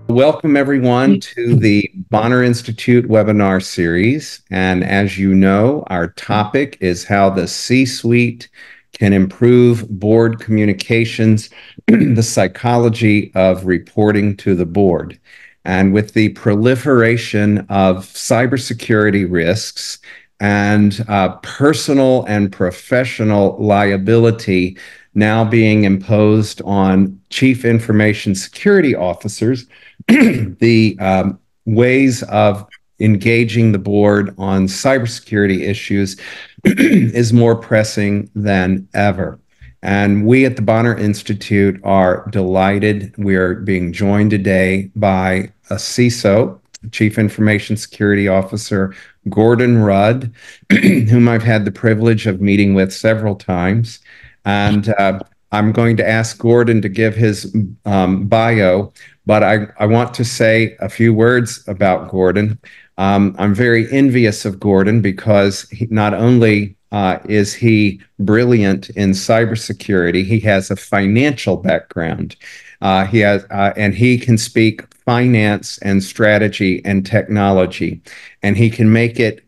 Welcome, everyone, to the Bonar Institute webinar series. And as you know, our topic is how the C-suite can improve board communications, the psychology of reporting to the board. And with the proliferation of cybersecurity risks and personal and professional liability now being imposed on chief information security officers, the ways of engaging the board on cybersecurity issues is more pressing than ever. And we at the Bonar Institute are delighted. We are being joined today by a CISO, Chief Information Security Officer, Gordon Rudd, whom I've had the privilege of meeting with several times. And I'm going to ask Gordon to give his bio, but I want to say a few words about Gordon. I'm very envious of Gordon because not only is he brilliant in cybersecurity, he has a financial background. And he can speak finance and strategy and technology, and he can make it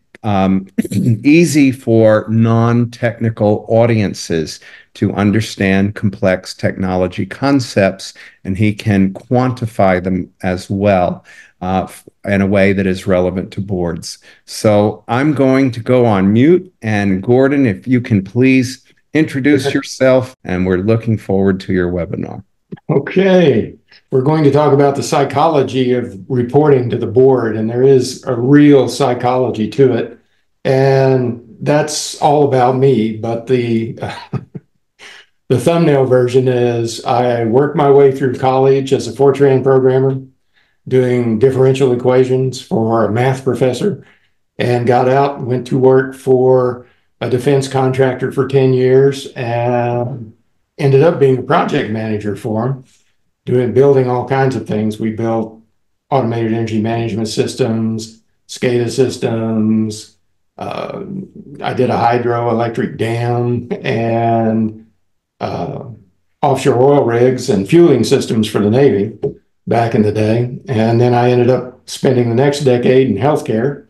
easy for non-technical audiences to understand complex technology concepts, and he can quantify them as well in a way that is relevant to boards. So I'm going to go on mute, and Gordon, if you can please introduce yourself, and we're looking forward to your webinar. Okay, we're going to talk about the psychology of reporting to the board, and there is a real psychology to it, and that's all about me, but the thumbnail version is I worked my way through college as a Fortran programmer, doing differential equations for a math professor, and got out and went to work for a defense contractor for 10 years and ended up being a project manager for him, building all kinds of things. We built automated energy management systems, SCADA systems. I did a hydroelectric dam and offshore oil rigs and fueling systems for the Navy back in the day. And then I ended up spending the next decade in healthcare,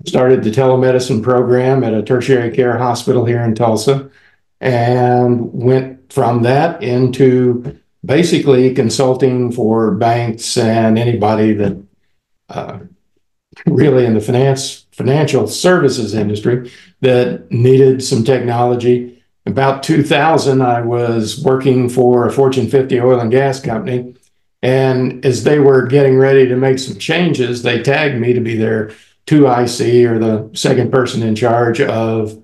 started the telemedicine program at a tertiary care hospital here in Tulsa, and went from that into basically consulting for banks and anybody that really in the financial services industry that needed some technology. About 2000, I was working for a Fortune 50 oil and gas company. And as they were getting ready to make some changes, they tagged me to be their 2IC, or the second person in charge of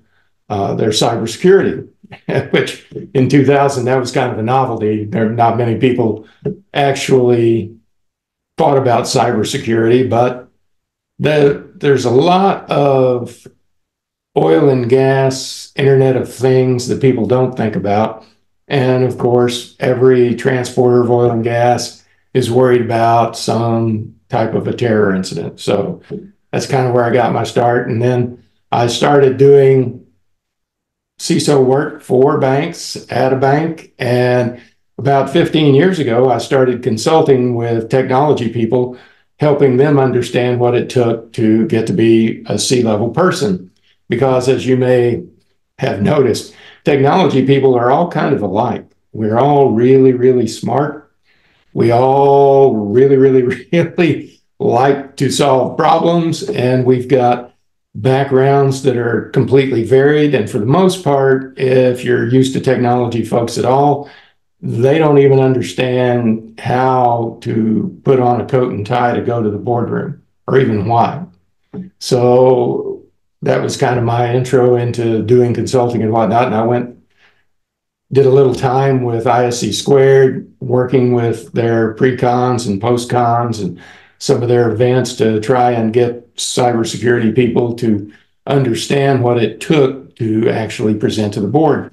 their cybersecurity, which in 2000, that was kind of a novelty. There not many people actually thought about cybersecurity, but there's a lot of oil and gas, Internet of Things that people don't think about. And of course, every transporter of oil and gas is worried about some type of a terror incident. So that's kind of where I got my start. And then I started doing CISO work for banks at a bank. And about 15 years ago, I started consulting with technology people, helping them understand what it took to get to be a C-level person. Because as you may have noticed, technology people are all kind of alike. We're all really, really smart. We all really, really, really like to solve problems, and we've got backgrounds that are completely varied. And for the most part, if you're used to technology folks at all, they don't even understand how to put on a coat and tie to go to the boardroom, or even why. So that was kind of my intro into doing consulting and whatnot. And did a little time with ISC Squared, working with their pre-cons and post-cons and some of their events to try and get cybersecurity people to understand what it took to actually present to the board.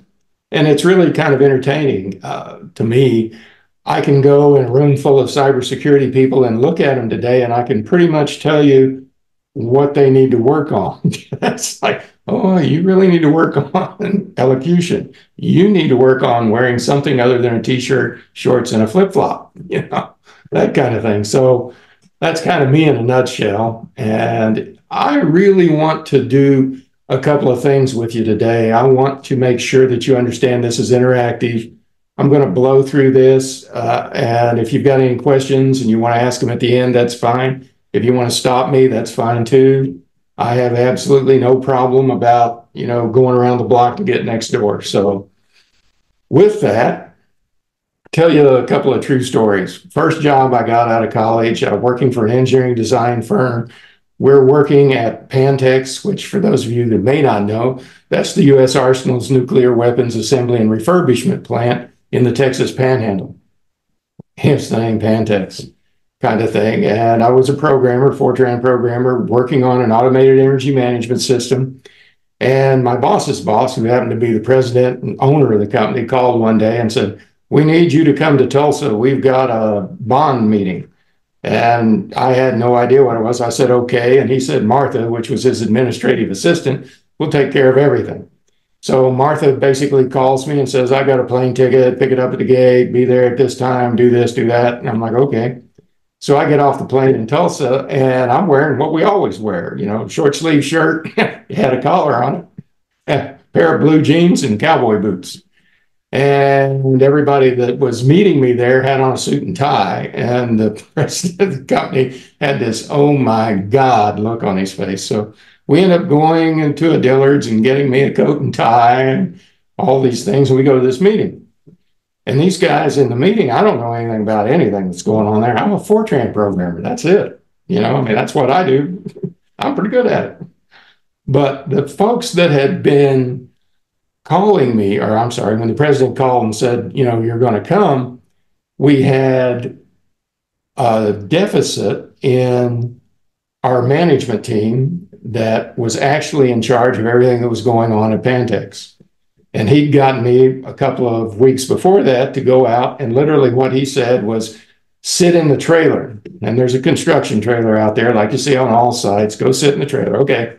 And it's really kind of entertaining to me. I can go in a room full of cybersecurity people and look at them today, and I can pretty much tell you what they need to work on. That's like, oh, you really need to work on elocution. You need to work on wearing something other than a t-shirt, shorts, and a flip-flop, that kind of thing. So that's kind of me in a nutshell. And I really want to do a couple of things with you today. I want to make sure that you understand this is interactive. I'm going to blow through this. And if you've got any questions and you want to ask them at the end, that's fine. If you want to stop me, that's fine too. I have absolutely no problem about, going around the block to get next door. So with that, tell you a couple of true stories. First job I got out of college, working for an engineering design firm. We're working at Pantex, which for those of you that may not know, that's the U.S. Arsenal's nuclear weapons assembly and refurbishment plant in the Texas Panhandle. Hence the name Pantex kind of thing. And I was a programmer, Fortran programmer, working on an automated energy management system. And my boss's boss, who happened to be the president and owner of the company, called one day and said, "We need you to come to Tulsa. We've got a bond meeting." And I had no idea what it was. I said, "Okay." And he said, "Martha," which was his administrative assistant, "will take care of everything." So Martha basically calls me and says, "I got a plane ticket, pick it up at the gate, be there at this time, do this, do that." And I'm like, "Okay." So I get off the plane in Tulsa and I'm wearing what we always wear, short sleeve shirt, had a collar on it, a pair of blue jeans and cowboy boots. And everybody that was meeting me there had on a suit and tie. And the president of the company had this, "Oh my God," look on his face. So we end up going into a Dillard's and getting me a coat and tie and all these things. And we go to this meeting. And these guys in the meeting, I don't know anything about anything that's going on there. I'm a Fortran programmer. That's it. That's what I do. I'm pretty good at it. But the folks that had been calling me, or I'm sorry, when the president called and said, "You're going to come," we had a deficit in our management team that was actually in charge of everything that was going on at Pantex. And he'd gotten me a couple of weeks before that to go out, and literally what he said was, "Sit in the trailer." And there's a construction trailer out there, like you see on all sites. "Go sit in the trailer." Okay,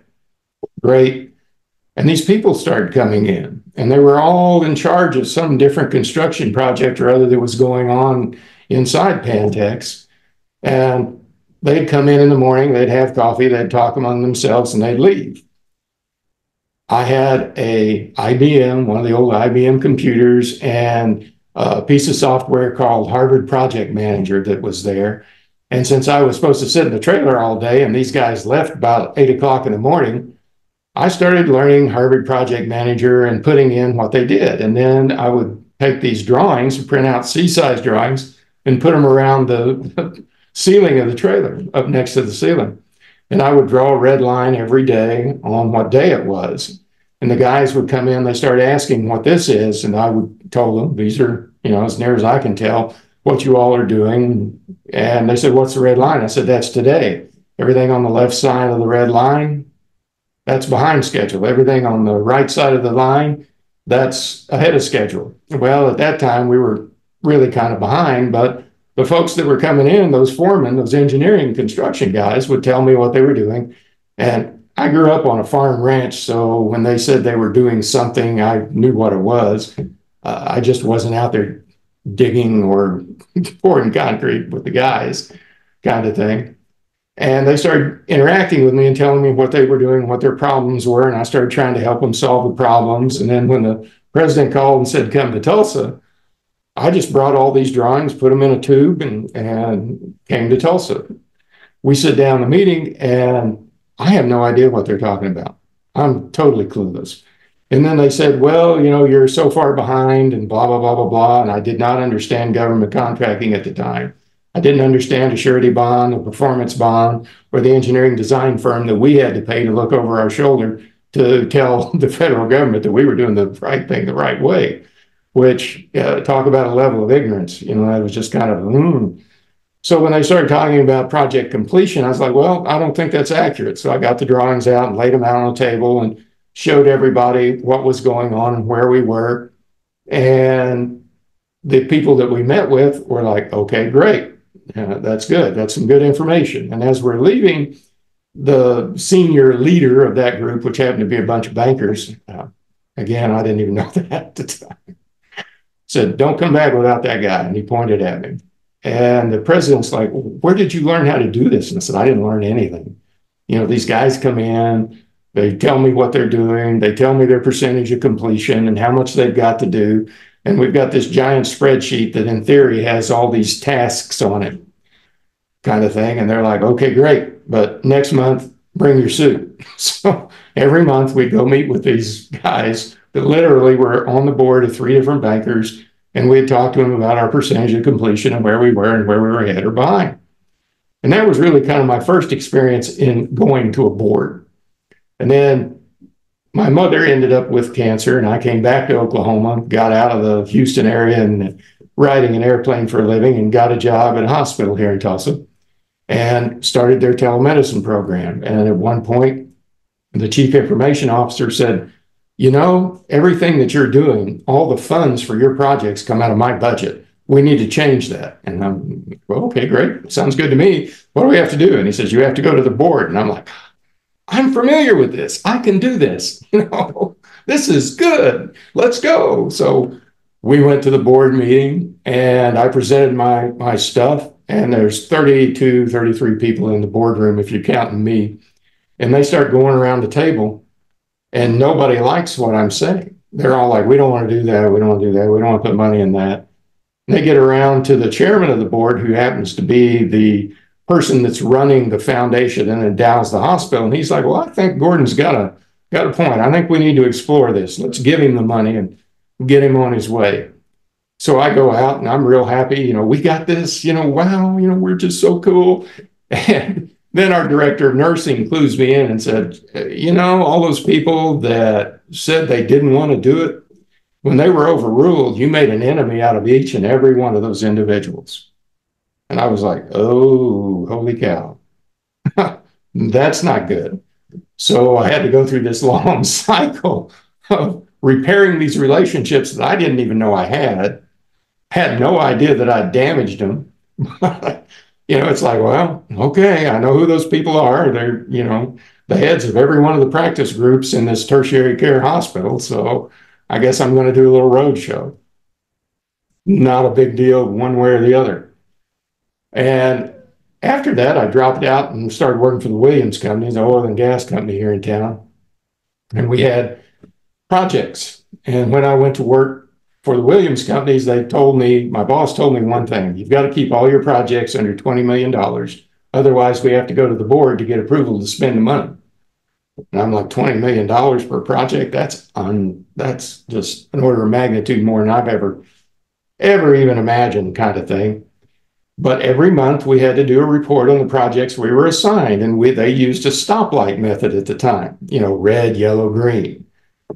great. And these people started coming in, and they were all in charge of some different construction project or other that was going on inside Pantex. And they'd come in the morning, they'd have coffee, they'd talk among themselves, and they'd leave. I had a IBM, one of the old IBM computers, and a piece of software called Harvard Project Manager that was there. And since I was supposed to sit in the trailer all day and these guys left about 8 o'clock in the morning, I started learning Harvard Project Manager and putting in what they did. And then I would take these drawings, print out C-size drawings, and put them around the ceiling of the trailer, up next to the ceiling. And I would draw a red line every day on what day it was. And the guys would come in, they started asking what this is. And I would tell them, "These are, as near as I can tell, what you all are doing." And they said, "What's the red line?" I said, "That's today. Everything on the left side of the red line, that's behind schedule. Everything on the right side of the line, that's ahead of schedule." Well, at that time, we were really kind of behind, but the folks that were coming in, those foremen, those engineering construction guys, would tell me what they were doing. And I grew up on a farm ranch, so when they said they were doing something, I knew what it was. I just wasn't out there digging or pouring concrete with the guys, kind of thing. And they started interacting with me and telling me what they were doing, what their problems were, and I started trying to help them solve the problems. And then when the president called and said, "Come to Tulsa," I just brought all these drawings, put them in a tube, and came to Tulsa. We sit down in the meeting, and I have no idea what they're talking about. I'm totally clueless. And then they said, "Well, you're so far behind," and blah, blah, blah, blah, blah. And I did not understand government contracting at the time. I didn't understand a surety bond, a performance bond, or the engineering design firm that we had to pay to look over our shoulder to tell the federal government that we were doing the right thing the right way, which talk about a level of ignorance. That was just kind of, So when they started talking about project completion, I was like, well, I don't think that's accurate. So I got the drawings out and laid them out on the table and showed everybody what was going on and where we were. And the people that we met with were like, "Okay, great. That's good. That's some good information." And as we're leaving, the senior leader of that group, which happened to be a bunch of bankers, again, I didn't even know that at the time, said, "Don't come back without that guy." And he pointed at me. And the president's like, where did you learn how to do this? And I said, I didn't learn anything. You know, these guys come in, they tell me what they're doing, they tell me their percentage of completion and how much they've got to do. And we've got this giant spreadsheet that in theory has all these tasks on it, kind of thing. And they're like, okay, great. But next month, bring your suit. So every month we go meet with these guys that literally were on the board of 3 different bankers. And we had talked to them about our percentage of completion and where we were and where we were ahead or behind. And that was really kind of my first experience in going to a board. And then my mother ended up with cancer, and I came back to Oklahoma, got out of the Houston area and riding an airplane for a living, and got a job at a hospital here in Tulsa and started their telemedicine program. And at one point, the chief information officer said, you know, everything that you're doing, all the funds for your projects come out of my budget. We need to change that. And I'm, well, okay, great. Sounds good to me. What do we have to do? And he says, you have to go to the board. And I'm like, I'm familiar with this. I can do this. You know, this is good. Let's go. So we went to the board meeting and I presented my stuff. And there's 32, 33 people in the boardroom, if you're counting me. And they start going around the table and nobody likes what I'm saying. They're all like, we don't want to do that. We don't want to do that. We don't want to put money in that. And they get around to the chairman of the board, who happens to be the person that's running the foundation and endows the hospital. And he's like, well, I think Gordon's got a point. I think we need to explore this. Let's give him the money and get him on his way. So I go out and I'm real happy. You know, we got this, you know, wow, you know, we're just so cool. And then our director of nursing clues me in and said, you know, all those people that said they didn't want to do it, when they were overruled, you made an enemy out of each and every one of those individuals. And I was like, oh, holy cow. That's not good. So I had to go through this long cycle of repairing these relationships that I didn't even know I had no idea that I damaged them. You know, it's like, well, okay, I know who those people are. They're, you know, the heads of every one of the practice groups in this tertiary care hospital. So I guess I'm going to do a little road show. Not a big deal one way or the other. And after that, I dropped out and started working for the Williams Company, the oil and gas company here in town. And we had projects. And when I went to work for the Williams companies, they told me, my boss told me one thing: you've got to keep all your projects under $20 million. Otherwise, we have to go to the board to get approval to spend the money. And I'm like, $20 million per project? That's just an order of magnitude more than I've ever even imagined, kind of thing. But every month we had to do a report on the projects we were assigned, and they used a stoplight method at the time, you know, red, yellow, green.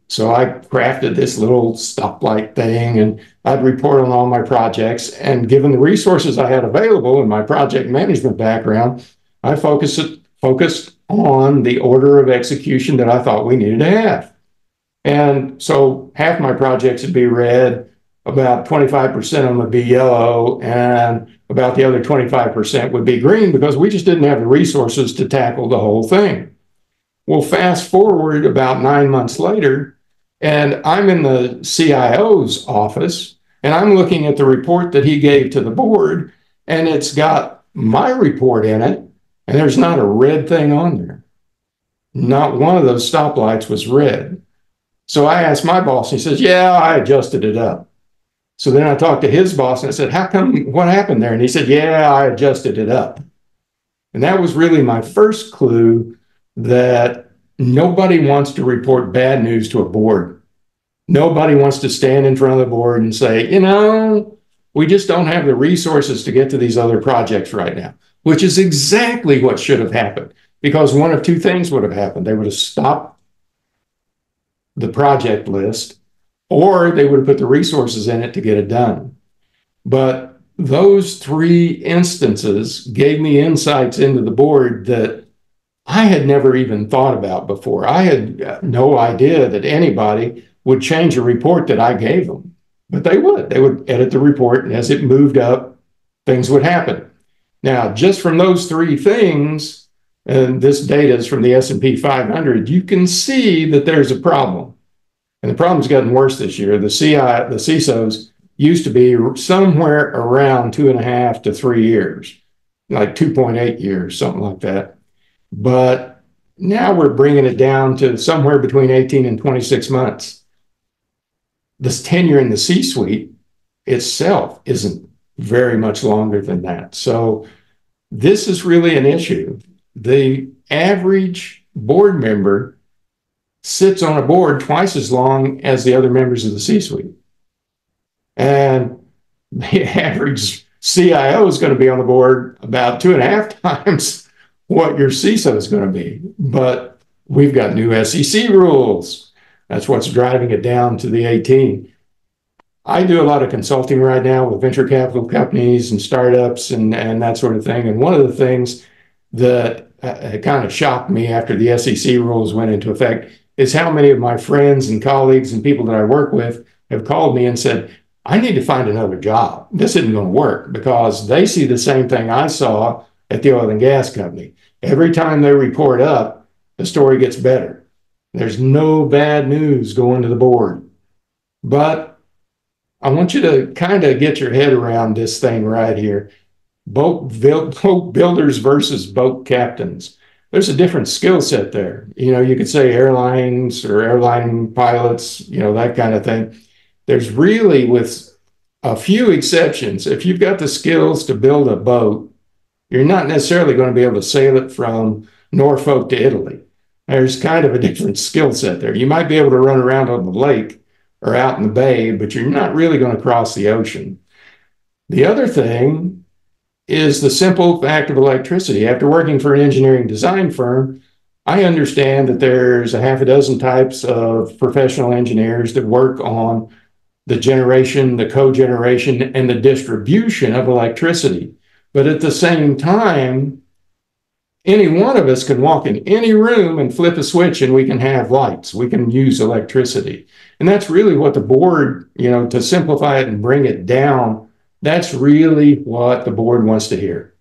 So I crafted this little stoplight thing, and I'd report on all my projects. And given the resources I had available in my project management background, I focused on the order of execution that I thought we needed to have. And so half my projects would be red, about 25% of them would be yellow, and about the other 25% would be green, because we just didn't have the resources to tackle the whole thing. Well, fast forward about 9 months later, and I'm in the CIO's office, and I'm looking at the report that he gave to the board, and it's got my report in it, and there's not a red thing on there. Not one of those stoplights was red. So I asked my boss, and he says, yeah, I adjusted it up. So then I talked to his boss and I said, how come, what happened there? And he said, yeah, I adjusted it up. And that was really my first clue that nobody wants to report bad news to a board. Nobody wants to stand in front of the board and say, you know, we just don't have the resources to get to these other projects right now, which is exactly what should have happened, because one of two things would have happened. They would have stopped the project list, or they would have put the resources in it to get it done. But those 3 instances gave me insights into the board that I had never even thought about before. I had no idea that anybody would change a report that I gave them, but they would. They would edit the report, and as it moved up, things would happen. Now, just from those 3 things, and this data is from the S&P 500, you can see that there's a problem. And the problem's gotten worse this year. The CISOs used to be somewhere around 2.5 to 3 years, like 2.8 years, something like that. But now we're bringing it down to somewhere between 18 and 26 months. This tenure in the C-suite itself isn't very much longer than that. So this is really an issue. The average board member sits on a board twice as long as the other members of the C-suite. And the average CIO is going to be on the board about 2.5 times what your CISO is going to be. But we've got new SEC rules. That's what's driving it down to the 18. I do a lot of consulting right now with venture capital companies and startups and that sort of thing. And one of the things that kind of shocked me after the SEC rules went into effect is how many of my friends and colleagues and people that I work with have called me and said, I need to find another job. This isn't going to work, because they see the same thing I saw at the oil and gas company. Every time they report up, the story gets better. There's no bad news going to the board. But I want you to kind of get your head around this thing right here. Boat builders versus boat captains. There's a different skill set there. You could say airlines or airline pilots, that kind of thing. There's really, with a few exceptions, if you've got the skills to build a boat, you're not necessarily going to be able to sail it from Norfolk to Italy. There's kind of a different skill set there. You might be able to run around on the lake or out in the bay, but you're not really going to cross the ocean. The other thing is the simple fact of electricity. After working for an engineering design firm, I understand that there's a half a dozen types of professional engineers that work on the generation, the cogeneration, and the distribution of electricity. But at the same time, any one of us can walk in any room and flip a switch and we can have lights. We can use electricity. And that's really what the board, to simplify it and bring it down, that's really what the board wants to hear.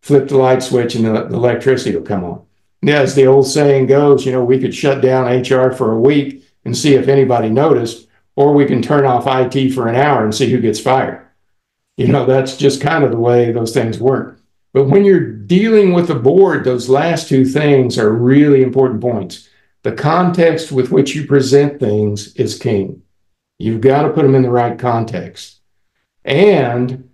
Flip the light switch and the electricity will come on. Yeah, as the old saying goes, we could shut down HR for a week and see if anybody noticed, or we can turn off IT for an hour and see who gets fired. That's just kind of the way those things work. But when you're dealing with the board, those last two things are really important points. The context with which you present things is king. You've got to put them in the right context. And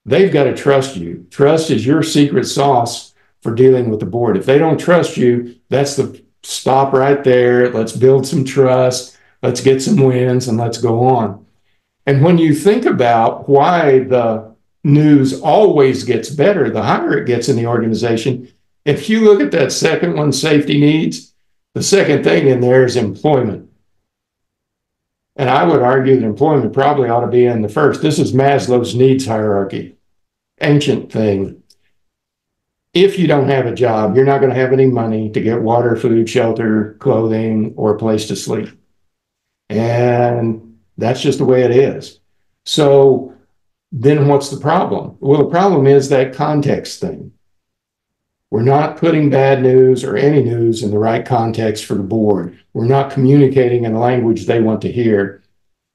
they've got to trust you. Trust is your secret sauce for dealing with the board. If they don't trust you, that's the stop right there. Let's build some trust. Let's get some wins and let's go on. And when you think about why the news always gets better the higher it gets in the organization, if you look at that second one, safety needs, the second thing in there is employment. And I would argue that employment probably ought to be in the first. This is Maslow's needs hierarchy, ancient thing. If you don't have a job, you're not going to have any money to get water, food, shelter, clothing, or a place to sleep. And that's just the way it is. So then what's the problem? Well, the problem is that context thing. We're not putting bad news or any news in the right context for the board. We're not communicating in a language they want to hear.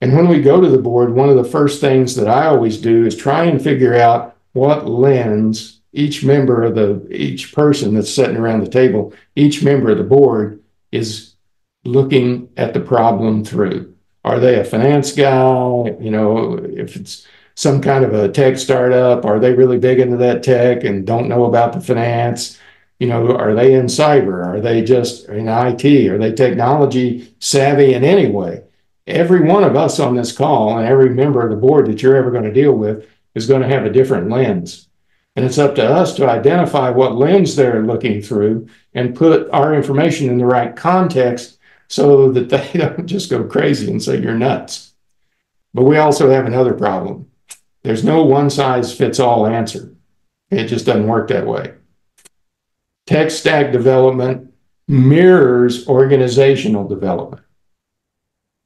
And when we go to the board, one of the first things that I always do is try and figure out what lens each person that's sitting around the table, each member of the board is looking at the problem through. Are they a finance guy? If it's some kind of a tech startup, are they really big into that tech and don't know about the finance? Are they in cyber? Are they just in IT? Are they technology savvy in any way? Every one of us on this call and every member of the board that you're ever going to deal with is going to have a different lens. And it's up to us to identify what lens they're looking through and put our information in the right context so that they don't just go crazy and say you're nuts. But we also have another problem. There's no one-size-fits-all answer. It just doesn't work that way. Tech stack development mirrors organizational development.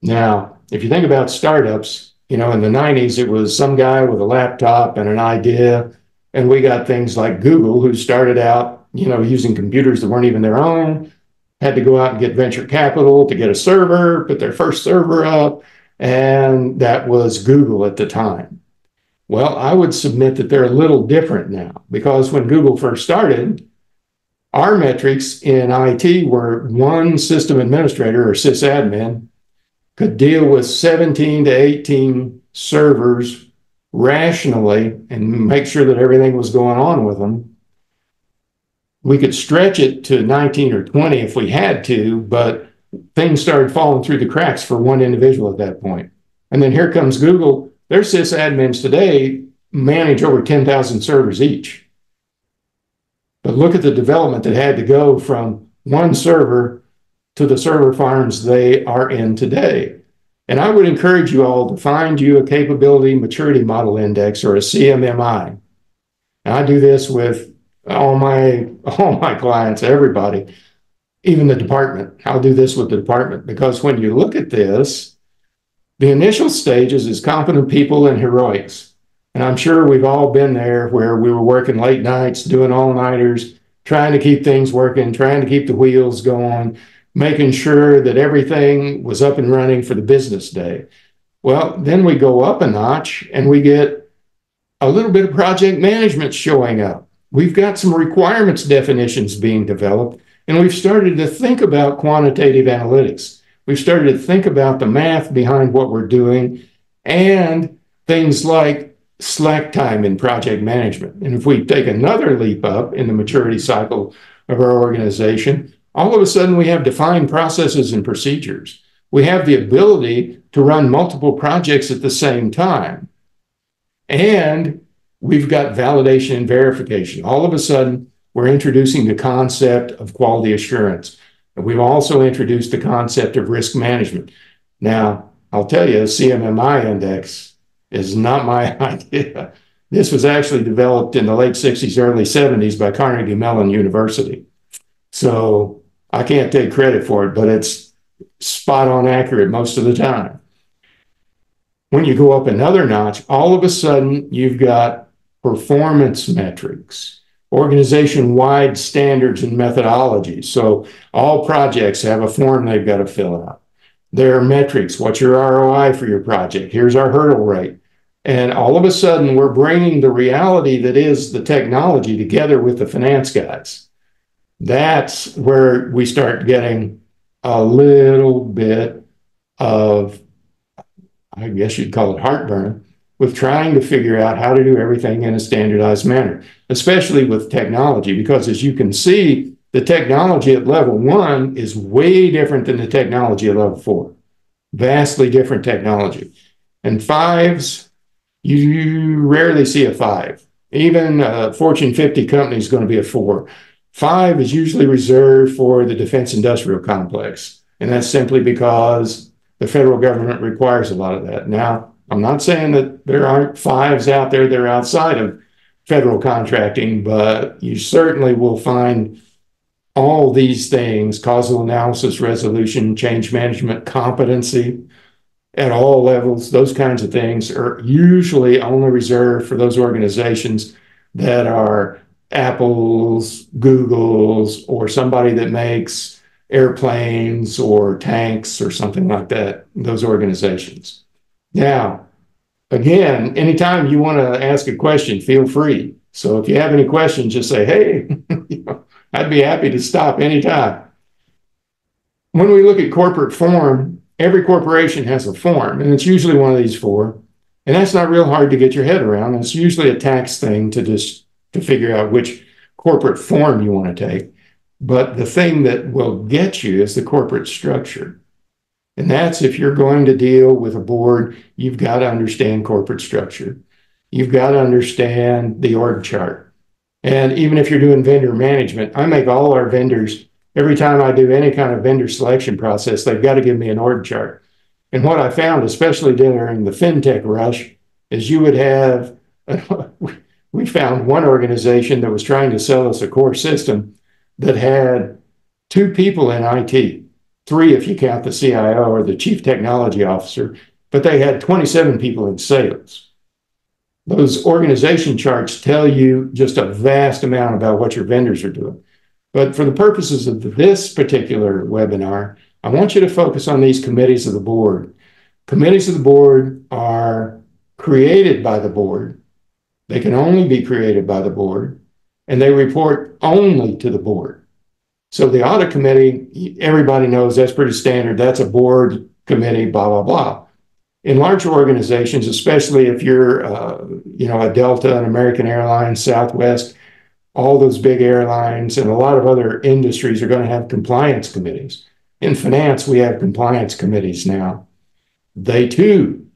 Now, if you think about startups, in the 90s, it was some guy with a laptop and an idea. And we got things like Google, who started out, using computers that weren't even their own, had to go out and get venture capital to get a server, put their first server up. and that was Google at the time. Well, I would submit that they're a little different now, because when Google first started, our metrics in IT were one system administrator or sysadmin could deal with 17 to 18 servers rationally and make sure that everything was going on with them. We could stretch it to 19 or 20 if we had to, but things started falling through the cracks for one individual at that point. And then here comes Google. Their sysadmins today manage over 10,000 servers each. But look at the development that had to go from one server to the server farms they are in today. And I would encourage you all to find you a capability maturity model index, or a CMMI. And I do this with all my clients, everybody, even the department. I'll do this with the department, because when you look at this, the initial stages is competent people and heroics. And I'm sure we've all been there, where we were working late nights, doing all-nighters, trying to keep things working, trying to keep the wheels going, making sure that everything was up and running for the business day. Well, then we go up a notch and we get a little bit of project management showing up. We've got some requirements definitions being developed, and we've started to think about quantitative analytics. We've started to think about the math behind what we're doing, and things like slack time in project management. And if we take another leap up in the maturity cycle of our organization, all of a sudden we have defined processes and procedures. We have the ability to run multiple projects at the same time. And we've got validation and verification. All of a sudden, we're introducing the concept of quality assurance. And we've also introduced the concept of risk management. Now, I'll tell you, a CMMI index is not my idea. This was actually developed in the late 60s, early 70s by Carnegie Mellon University. So I can't take credit for it, but it's spot on accurate most of the time. When you go up another notch, all of a sudden you've got performance metrics, organization-wide standards and methodologies. So all projects have a form they've got to fill out. There are metrics. What's your ROI for your project? Here's our hurdle rate. And all of a sudden, we're bringing the reality that is the technology together with the finance guys. That's where we start getting a little bit of, I guess you'd call it heartburn, with trying to figure out how to do everything in a standardized manner, especially with technology, because as you can see, the technology at level 1 is way different than the technology at level 4. Vastly different technology. And 5s, you rarely see a 5. Even a Fortune 50 company is going to be a 4. 5 is usually reserved for the defense industrial complex. And that's simply because the federal government requires a lot of that. Now, I'm not saying that there aren't 5s out there that are outside of federal contracting, but you certainly will find all these things: causal analysis, resolution, change management, competency at all levels. Those kinds of things are usually only reserved for those organizations that are Apple's, Google's, or somebody that makes airplanes or tanks or something like that, those organizations. Now, again, anytime you want to ask a question, feel free. So if you have any questions, just say, hey, I'd be happy to stop anytime. When we look at corporate form, every corporation has a form, and it's usually one of these 4. And that's not real hard to get your head around. It's usually a tax thing to figure out which corporate form you want to take. But the thing that will get you is the corporate structure. And that's, if you're going to deal with a board, you've got to understand corporate structure. You've got to understand the org chart. And even if you're doing vendor management, I make all our vendors, every time I do any kind of vendor selection process, they've got to give me an org chart. And what I found, especially during the fintech rush, is you would have, we found one organization that was trying to sell us a core system that had 2 people in IT, 3 if you count the CIO or the chief technology officer, but they had 27 people in sales. Those organization charts tell you just a vast amount about what your vendors are doing. But for the purposes of this particular webinar, I want you to focus on these committees of the board. Committees of the board are created by the board. They can only be created by the board, and they report only to the board. So the audit committee, everybody knows that's pretty standard. That's a board committee, blah, blah, blah. In larger organizations, especially if you're, a Delta, an American Airlines, Southwest, all those big airlines and a lot of other industries are going to have compliance committees. In finance, we have compliance committees now. They too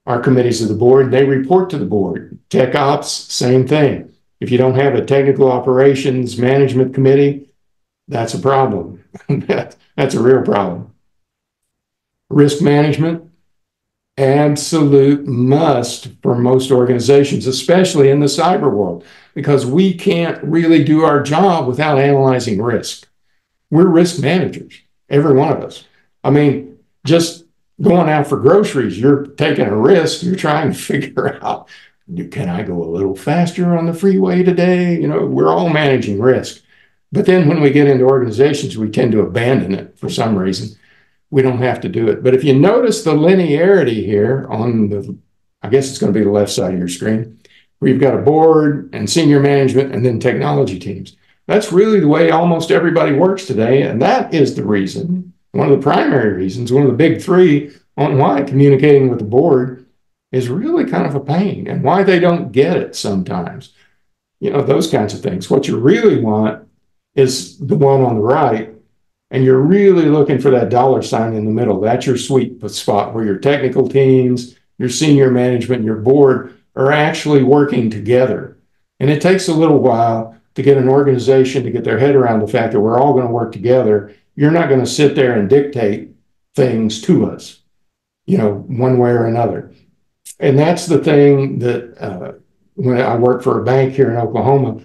are committees of the board. They report to the board. Tech ops, same thing. If you don't have a technical operations management committee, that's a problem. That's a real problem. Risk management, absolute must for most organizations, especially in the cyber world, because we can't really do our job without analyzing risk. We're risk managers, every one of us. I mean, just going out for groceries, you're taking a risk. You're trying to figure out, can I go a little faster on the freeway today? We're all managing risk. But then when we get into organizations, we tend to abandon it for some reason. We don't have to do it. But if you notice the linearity here on I guess it's going to be the left side of your screen, where you've got a board and senior management and then technology teams. That's really the way almost everybody works today. And that is the reason, one of the primary reasons, one of the big three on why communicating with the board is really kind of a pain and why they don't get it sometimes. Those kinds of things. What you really want is the one on the right, and you're really looking for that dollar sign in the middle. That's your sweet spot where your technical teams, your senior management, and your board are actually working together. And it takes a little while to get an organization to get their head around the fact that we're all going to work together. You're not going to sit there and dictate things to us, one way or another. And that's the thing that when I worked for a bank here in Oklahoma,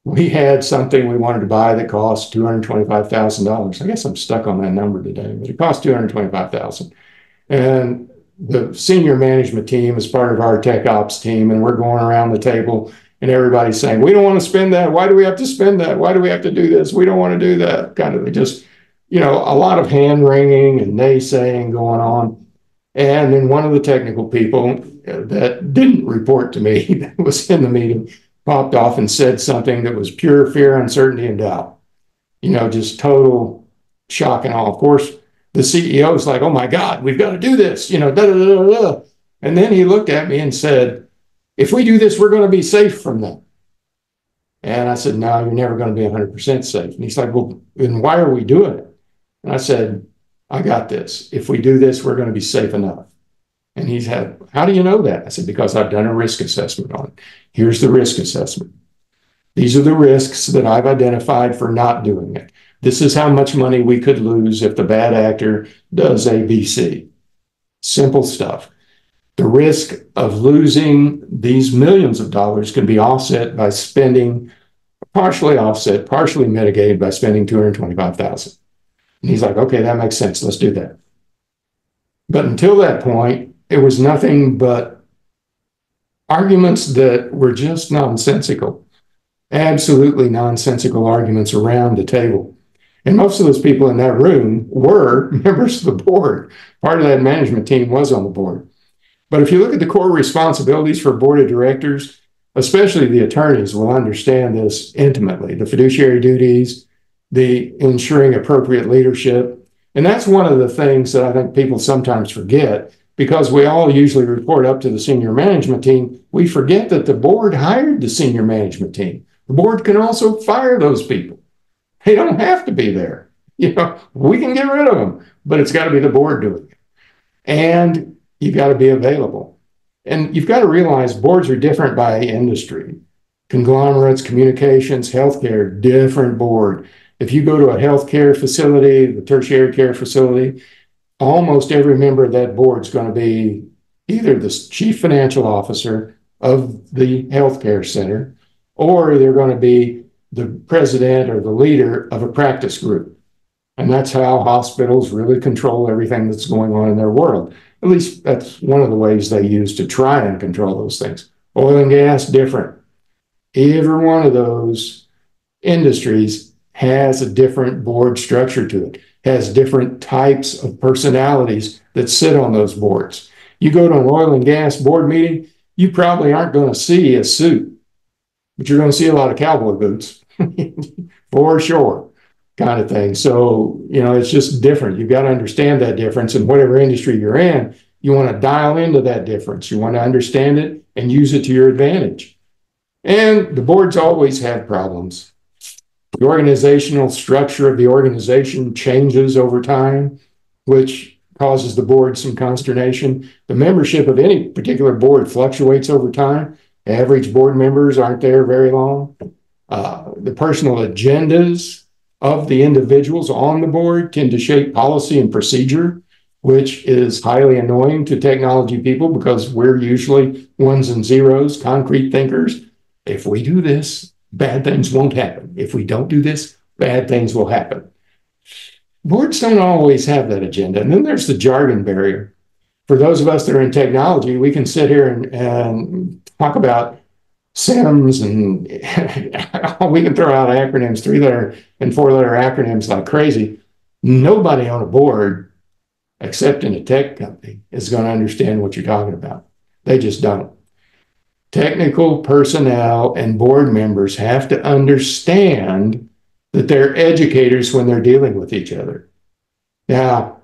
we had something we wanted to buy that cost $225,000. I guess I'm stuck on that number today, but it cost $225,000. And the senior management team is part of our tech ops team, and we're going around the table and everybody's saying, we don't want to spend that. Why do we have to spend that? Why do we have to do this? We don't want to do that. Kind of just, a lot of hand wringing and naysaying going on. And then one of the technical people that didn't report to me that was in the meeting popped off and said something that was pure fear, uncertainty, and doubt. Just total shock and awe. Of course, the CEO is like, oh my God, we've got to do this, da, da, da, da, da. And then he looked at me and said, if we do this, we're going to be safe from them. And I said, no, you're never going to be 100% safe. And he's like, well, then why are we doing it? And I said, I got this. If we do this, we're going to be safe enough. And he's had, how do you know that? I said, because I've done a risk assessment on it. Here's the risk assessment. These are the risks that I've identified for not doing it. This is how much money we could lose if the bad actor does ABC. Simple stuff. The risk of losing these millions of dollars can be offset by spending, partially offset, partially mitigated by spending $225,000. And he's like, okay, that makes sense. Let's do that. But until that point, it was nothing but arguments that were just nonsensical, absolutely nonsensical arguments around the table. And most of those people in that room were members of the board. Part of that management team was on the board. But if you look at the core responsibilities for a board of directors, especially the attorneys will understand this intimately, the fiduciary duties, the ensuring appropriate leadership. And that's one of the things that I think people sometimes forget, because we all usually report up to the senior management team. We forget that the board hired the senior management team. The board can also fire those people. They don't have to be there. We can get rid of them, but it's got to be the board doing it. And you've got to be available. And you've got to realize boards are different by industry. Conglomerates, communications, healthcare, different board. If you go to a healthcare facility, the tertiary care facility, almost every member of that board is going to be either the chief financial officer of the healthcare center, or they're going to be the president or the leader of a practice group. And that's how hospitals really control everything that's going on in their world. At least that's one of the ways they use to try and control those things. Oil and gas, different. Every one of those industries has a different board structure to it. has different types of personalities that sit on those boards. You go to an oil and gas board meeting, you probably aren't going to see a suit, but you're going to see a lot of cowboy boots for sure, kind of thing. So, it's just different. You've got to understand that difference in whatever industry you're in. You want to dial into that difference. You want to understand it and use it to your advantage. And the boards always have problems. The organizational structure of the organization changes over time, which causes the board some consternation. The membership of any particular board fluctuates over time. Average board members aren't there very long. The personal agendas of the individuals on the board tend to shape policy and procedure, which is highly annoying to technology people because we're usually ones and zeros, concrete thinkers. If we do this, bad things won't happen. If we don't do this, bad things will happen. Boards don't always have that agenda. And then there's the jargon barrier. For those of us that are in technology, we can sit here and talk about SIMs, and we can throw out acronyms, 3-letter and 4-letter acronyms like crazy. Nobody on a board, except in a tech company, is going to understand what you're talking about. They just don't. Technical personnel and board members have to understand that they're educators when they're dealing with each other. Now,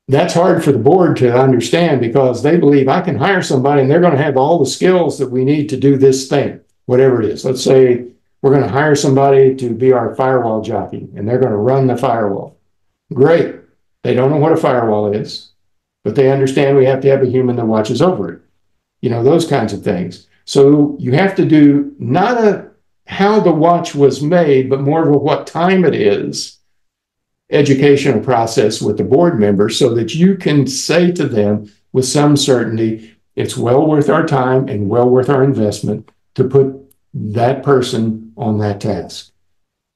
that's hard for the board to understand because they believe I can hire somebody and they're going to have all the skills that we need to do this thing, whatever it is. Let's say we're going to hire somebody to be our firewall jockey and they're going to run the firewall. Great. They don't know what a firewall is, but they understand we have to have a human that watches over it. Those kinds of things. So you have to do not a how the watch was made, but more of a what time it is educational process with the board members so that you can say to them with some certainty, it's well worth our time and well worth our investment to put that person on that task.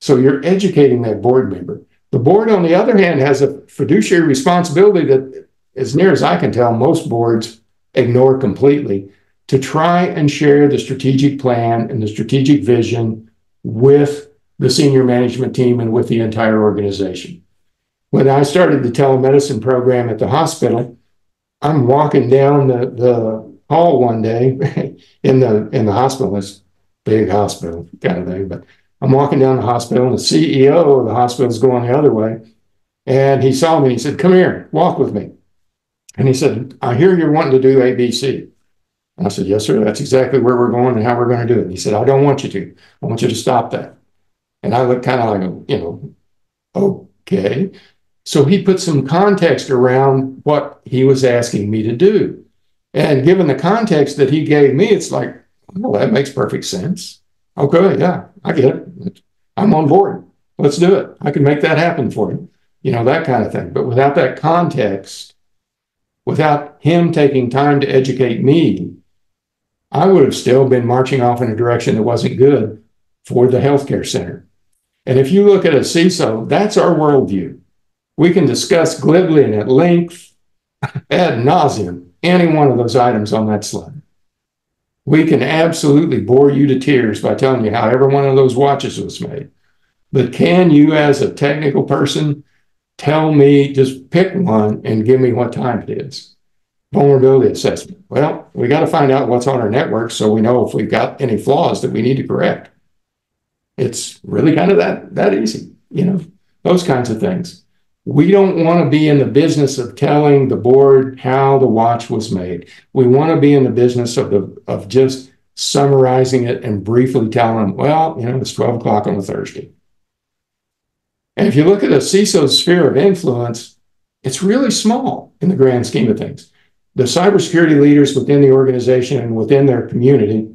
So you're educating that board member. The board, on the other hand, has a fiduciary responsibility that, as near as I can tell, most boards ignore completely, to try and share the strategic plan and the strategic vision with the senior management team and with the entire organization. When I started the telemedicine program at the hospital, I'm walking down the hall one day in the hospital, this big hospital kind of thing, but I'm walking down the hospital and the CEO of the hospital is going the other way. And he saw me and he said, "Come here, walk with me." And he said, "I hear you're wanting to do ABC." And I said, "Yes, sir. That's exactly where we're going and how we're going to do it." And he said, "I don't want you to. I want you to stop that." And I looked kind of like, okay. So he put some context around what he was asking me to do. And given the context that he gave me, it's like, well, that makes perfect sense. Okay, yeah, I get it. I'm on board. Let's do it. I can make that happen for you. That kind of thing. But without that context, without him taking time to educate me, I would have still been marching off in a direction that wasn't good for the healthcare center. And if you look at a CISO, that's our worldview. We can discuss glibly and at length, ad nauseum, any one of those items on that slide. We can absolutely bore you to tears by telling you how every one of those watches was made. But can you, as a technical person, tell me, just pick one and give me what time it is? Vulnerability assessment. Well, we got to find out what's on our network so we know if we've got any flaws that we need to correct. It's really kind of that easy, those kinds of things. We don't want to be in the business of telling the board how the watch was made. We want to be in the business of just summarizing it and briefly telling them, well, it's 12 o'clock on a Thursday. And if you look at a CISO's sphere of influence, it's really small in the grand scheme of things. The cybersecurity leaders within the organization and within their community,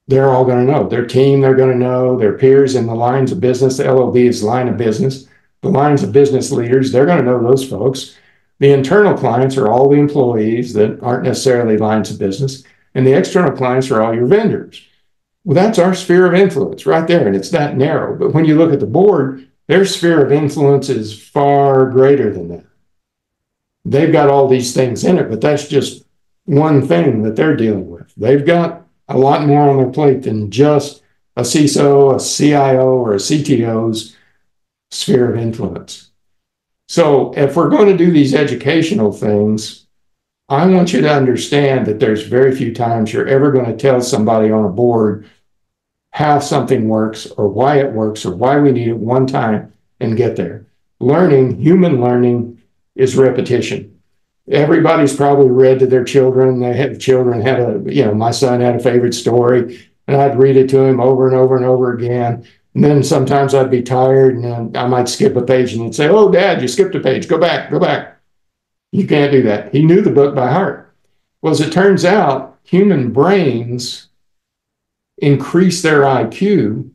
they're all going to know. Their team, they're going to know. Their peers in the lines of business, the LOB is line of business. The lines of business leaders, they're going to know those folks. The internal clients are all the employees that aren't necessarily lines of business. And the external clients are all your vendors. Well, that's our sphere of influence right there. And it's that narrow. But when you look at the board, their sphere of influence is far greater than that. They've got all these things in it, but that's just one thing that they're dealing with. They've got a lot more on their plate than just a CISO, a CIO, or a CTO's sphere of influence. So if we're going to do these educational things, I want you to understand that there's very few times you're ever going to tell somebody on a board how something works or why it works or why we need it one time and get there. Learning, human learning, is repetition. Everybody's probably read to their children. They have children had my son had a favorite story, and I'd read it to him over and over and over again. And then sometimes I'd be tired and then I might skip a page and he'd say, "Oh, Dad, you skipped a page. Go back, go back." You can't do that. He knew the book by heart. Well, as it turns out, human brains increase their IQ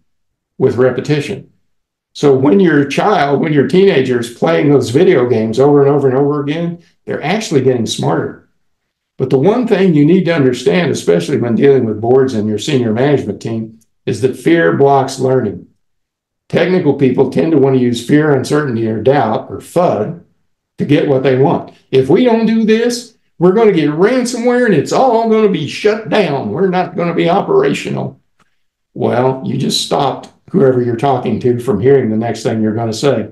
with repetition. So when your teenager is playing those video games over and over and over again, they're actually getting smarter. But the one thing you need to understand, especially when dealing with boards and your senior management team, is that fear blocks learning. Technical people tend to want to use fear, uncertainty, or doubt, or FUD, to get what they want. If we don't do this, we're going to get ransomware and it's all going to be shut down. We're not going to be operational. Well, you just stopped whoever you're talking to from hearing the next thing you're going to say.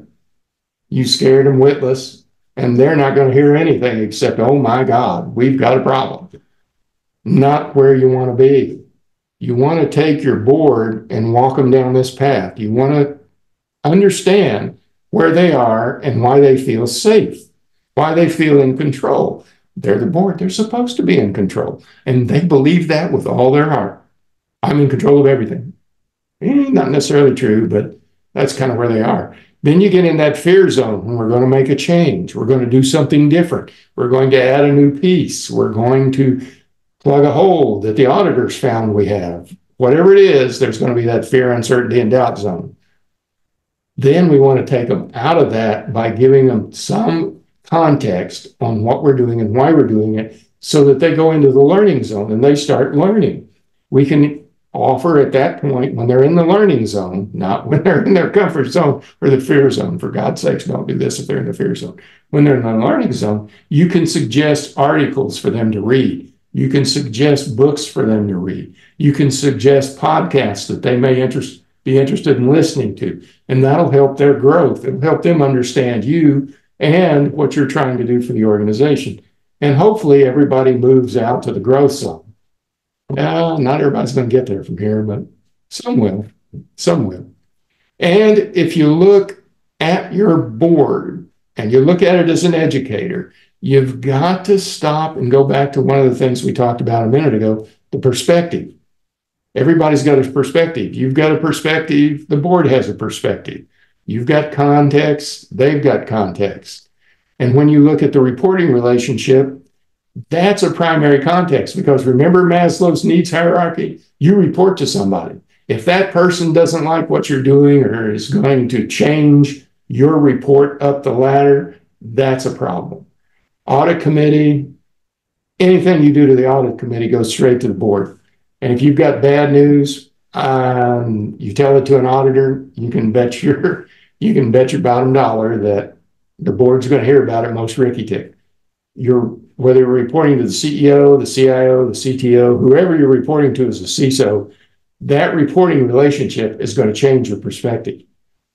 You scared them witless, and they're not going to hear anything except, "Oh my God, we've got a problem." Not where you want to be. You want to take your board and walk them down this path. You want to understand where they are and why they feel safe, why they feel in control. They're the board. They're supposed to be in control. And they believe that with all their heart. I'm in control of everything. Not necessarily true, but that's kind of where they are. Then you get in that fear zone when we're going to make a change. We're going to do something different. We're going to add a new piece. We're going to plug a hole that the auditors found we have. Whatever it is, there's going to be that fear, uncertainty, and doubt zone. Then we want to take them out of that by giving them some context on what we're doing and why we're doing it so that they go into the learning zone and they start learning. We can offer at that point when they're in the learning zone, not when they're in their comfort zone or the fear zone. For God's sakes, don't do this if they're in the fear zone. When they're in the learning zone, you can suggest articles for them to read. You can suggest books for them to read. You can suggest podcasts that they may be interested in listening to, and that'll help their growth. It'll help them understand you and what you're trying to do for the organization. And hopefully everybody moves out to the growth zone. Not everybody's going to get there from here, but some will. Some will. And if you look at your board and you look at it as an educator, you've got to stop and go back to one of the things we talked about a minute ago, the perspective. Everybody's got a perspective. You've got a perspective. The board has a perspective. You've got context. They've got context. And when you look at the reporting relationship, that's a primary context, because remember Maslow's needs hierarchy? You report to somebody. If that person doesn't like what you're doing or is going to change your report up the ladder, that's a problem. Audit committee, anything you do to the audit committee goes straight to the board. And if you've got bad news, you tell it to an auditor, you can bet your bottom dollar that the board's going to hear about it most ricky tick. Whether you're reporting to the CEO, the CIO, the CTO, whoever you're reporting to as a CISO, that reporting relationship is going to change your perspective.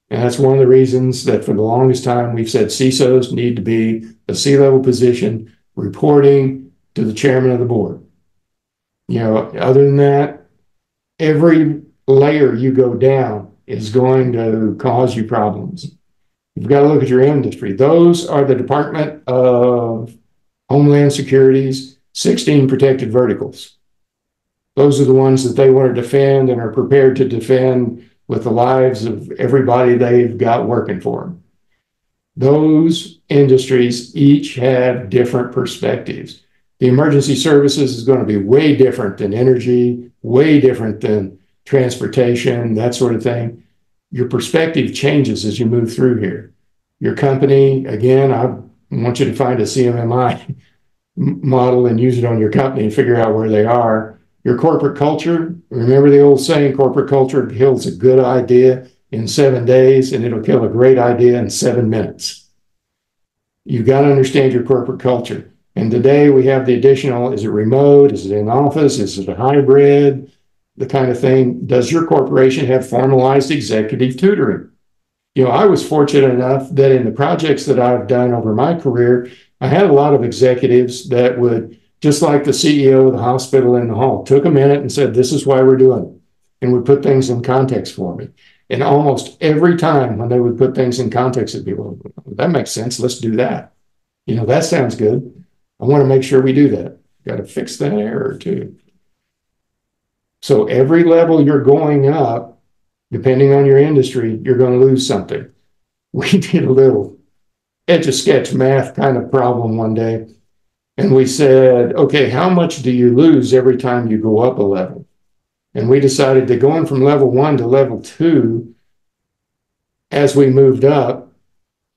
And that's one of the reasons that for the longest time we've said CISOs need to be a C-level position reporting to the chairman of the board. Other than that, every layer you go down is going to cause you problems. You've got to look at your industry. Those are the Department of Homeland Security's 16 protected verticals. Those are the ones that they want to defend and are prepared to defend with the lives of everybody they've got working for them. Those industries each have different perspectives. The emergency services is going to be way different than energy, way different than transportation, that sort of thing. Your perspective changes as you move through here. Your company, again, I want you to find a CMMI model and use it on your company and figure out where they are. Your corporate culture, remember the old saying, corporate culture kills a good idea in 7 days, and it'll kill a great idea in 7 minutes. You've got to understand your corporate culture. And today we have the additional, is it remote? Is it in office? Is it a hybrid? The kind of thing. Does your corporation have formalized executive tutoring? I was fortunate enough that in the projects that I've done over my career, I had a lot of executives that would, just like the CEO of the hospital in the hall, took a minute and said, "This is why we're doing it," and would put things in context for me. And almost every time when they would put things in context, it'd be, "Well, that makes sense. Let's do that. That sounds good. I want to make sure we do that. Got to fix that error too." So every level you're going up, depending on your industry, you're going to lose something. We did a little etch-a-sketch math kind of problem one day, and we said, okay, how much do you lose every time you go up a level? And we decided that going from level 1 to level 2, as we moved up,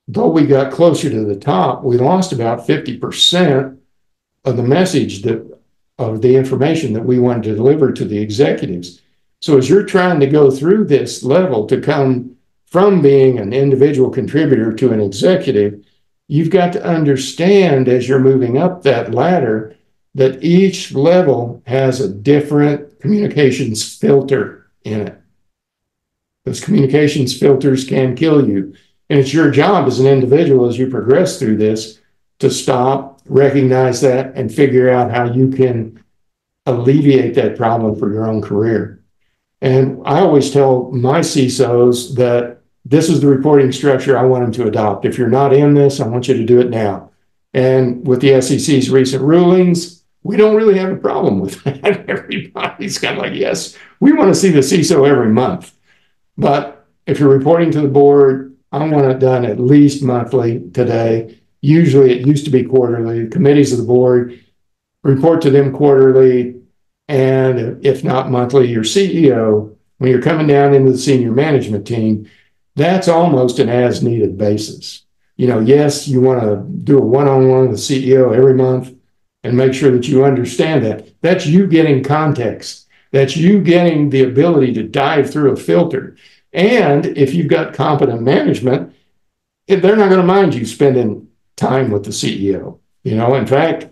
though we got closer to the top, we lost about 50% of the message of the information that we wanted to deliver to the executives. So as you're trying to go through this level to come from being an individual contributor to an executive, you've got to understand as you're moving up that ladder that each level has a different communications filter in it. Those communications filters can kill you. And it's your job as an individual as you progress through this to stop, recognize that, and figure out how you can alleviate that problem for your own career. And I always tell my CISOs that this is the reporting structure I want them to adopt. If you're not in this, I want you to do it now. And with the SEC's recent rulings, we don't really have a problem with that. Everybody's kind of like, yes, we want to see the CISO every month. But if you're reporting to the board, I want it done at least monthly today. Usually it used to be quarterly. Committees of the board report to them quarterly, and if not monthly, your CEO, when you're coming down into the senior management team, that's almost an as-needed basis. Yes, you want to do a one-on-one with the CEO every month and make sure that you understand that. That's you getting context. That's you getting the ability to dive through a filter. And if you've got competent management, they're not going to mind you spending time with the CEO. In fact,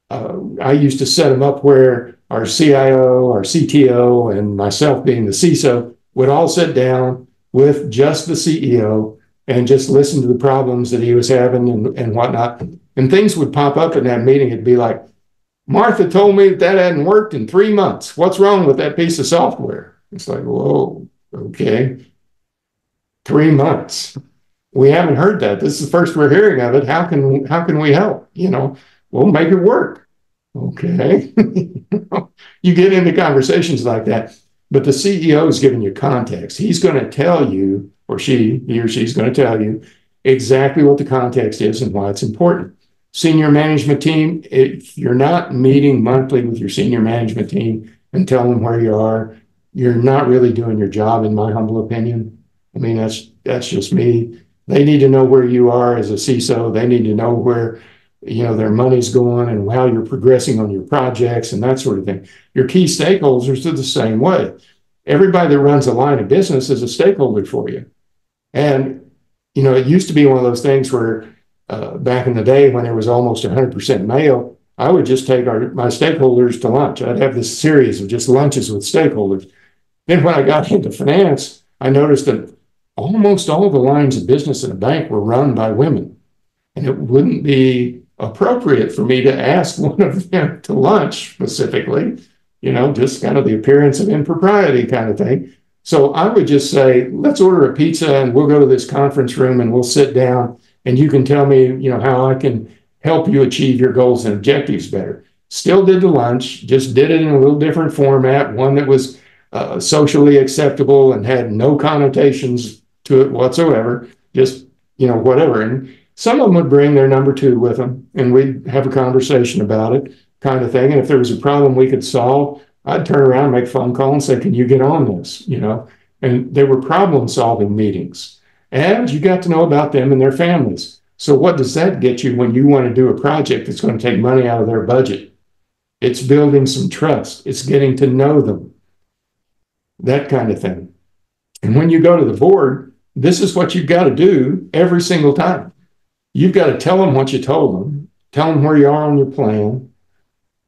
I used to set them up where our CIO, our CTO, and myself being the CISO would all sit down with just the CEO and just listen to the problems that he was having and whatnot. And things would pop up in that meeting. It'd be like, "Martha told me that hadn't worked in 3 months. What's wrong with that piece of software?" It's like, whoa, okay. 3 months. We haven't heard that. This is the first we're hearing of it. How can we help? We'll make it work. Okay. You get into conversations like that, but the CEO is giving you context. He's going to tell you, or he or she's going to tell you exactly what the context is and why it's important. Senior management team, if you're not meeting monthly with your senior management team and telling them where you are, you're not really doing your job, in my humble opinion. I mean, that's just me. They need to know where you are as a CISO. They need to know where their money's going and how you're progressing on your projects and that sort of thing. Your key stakeholders are the same way. Everybody that runs a line of business is a stakeholder for you. And, it used to be one of those things where back in the day when it was almost 100% male, I would just take my stakeholders to lunch. I'd have this series of just lunches with stakeholders. Then when I got into finance, I noticed that almost all the lines of business in a bank were run by women. And it wouldn't be appropriate for me to ask one of them to lunch specifically, just kind of the appearance of impropriety kind of thing. So I would just say, let's order a pizza and we'll go to this conference room and we'll sit down and you can tell me, how I can help you achieve your goals and objectives better. Still did the lunch, just did it in a little different format, one that was socially acceptable and had no connotations to it whatsoever, just, whatever. And some of them would bring their number 2 with them and we'd have a conversation about it kind of thing. And if there was a problem we could solve, I'd turn around, make a phone call and say, "Can you get on this?" And they were problem solving meetings and you got to know about them and their families. So what does that get you when you want to do a project that's going to take money out of their budget? It's building some trust. It's getting to know them, that kind of thing. And when you go to the board, this is what you've got to do every single time. You've got to tell them what you told them, tell them where you are on your plan,